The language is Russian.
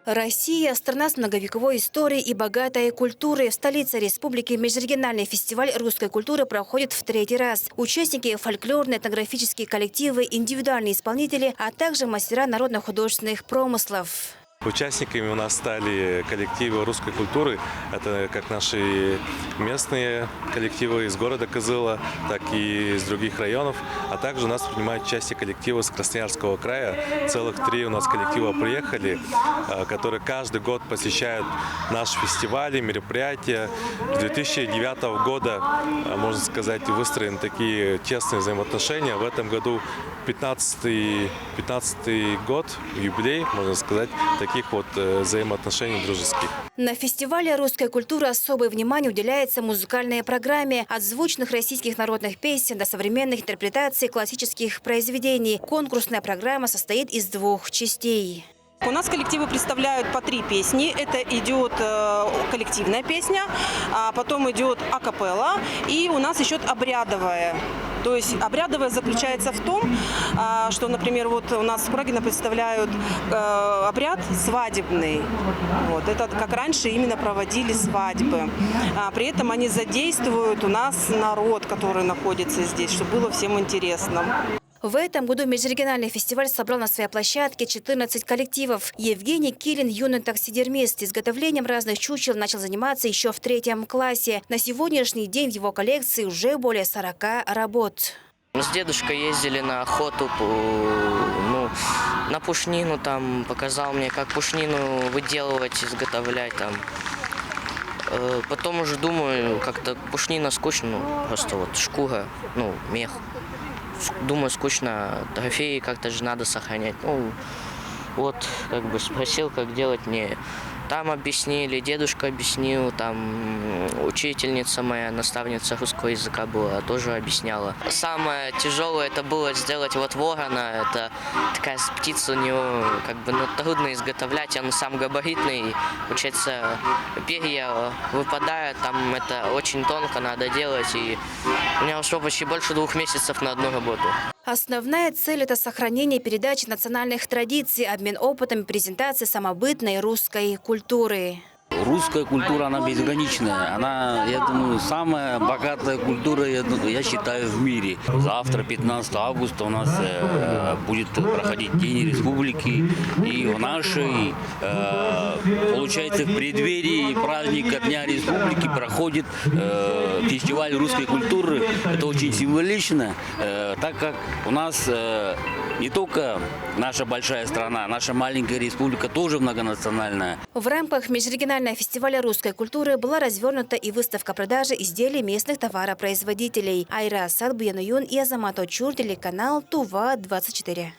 Россия – страна с многовековой историей и богатой культурой. В столице республики межрегиональный фестиваль русской культуры проходит в третий раз. Участники – фольклорные, этнографические коллективы, индивидуальные исполнители, а также мастера народно-художественных промыслов. Участниками у нас стали коллективы русской культуры. Это как наши местные коллективы из города Кызыла, так и из других районов. А также у нас принимают участие коллективы с Красноярского края. Целых 3 у нас коллектива приехали, которые каждый год посещают наши фестивали, мероприятия. С 2009 года, можно сказать, выстроены такие тесные взаимоотношения. В этом году 15-й год, юбилей, можно сказать, таких вот взаимоотношений дружеских. На фестивале русской культуры особое внимание уделяется музыкальной программе. От звучных российских народных песен до современных интерпретаций классических произведений. Конкурсная программа состоит из 2 частей. У нас коллективы представляют по 3 песни. Это идет коллективная песня, а потом идет акапелла, и у нас еще обрядовая. То есть обрядовая заключается в том, что, например, вот у нас в Курагино представляют обряд свадебный. Вот, это как раньше именно проводили свадьбы. При этом они задействуют у нас народ, который находится здесь, чтобы было всем интересно. В этом году межрегиональный фестиваль собрал на своей площадке 14 коллективов. Евгений Килин, юный таксидермист, изготовлением разных чучел начал заниматься еще в 3 классе. На сегодняшний день в его коллекции уже более 40 работ. Мы с дедушкой ездили на охоту, на пушнину, там показал мне, как пушнину выделывать, изготовлять там. Потом уже думаю, как-то пушнина скучно, просто вот шкура, мех. Думаю, скучно, трофеи как-то же надо сохранять. Вот, как бы спросил, как делать мне. Там объяснили, дедушка объяснил, там учительница моя, наставница русского языка была, тоже объясняла. Самое тяжелое это было сделать вот ворона, это такая птица, у него трудно изготовлять, он сам габаритный, получается перья выпадают, там это очень тонко надо делать, и у меня ушло почти больше 2 месяцев на одну работу. Основная цель – это сохранение передачи национальных традиций, обмен опытом и презентация самобытной русской культуры. Русская культура, она безграничная. Она, я думаю, самая богатая культура, я считаю, в мире. Завтра, 15 августа, у нас будет проходить День Республики. И в нашей, получается, в преддверии праздника Дня Республики проходит фестиваль русской культуры. Это очень символично, так как у нас не только наша большая страна, наша маленькая республика тоже многонациональная. В рамках межрегионального фестиваля русской культуры была развернута и выставка продажи изделий местных товаропроизводителей. Айра Асад, Буянуюн и Азамат Очур, телеканал Тува 24.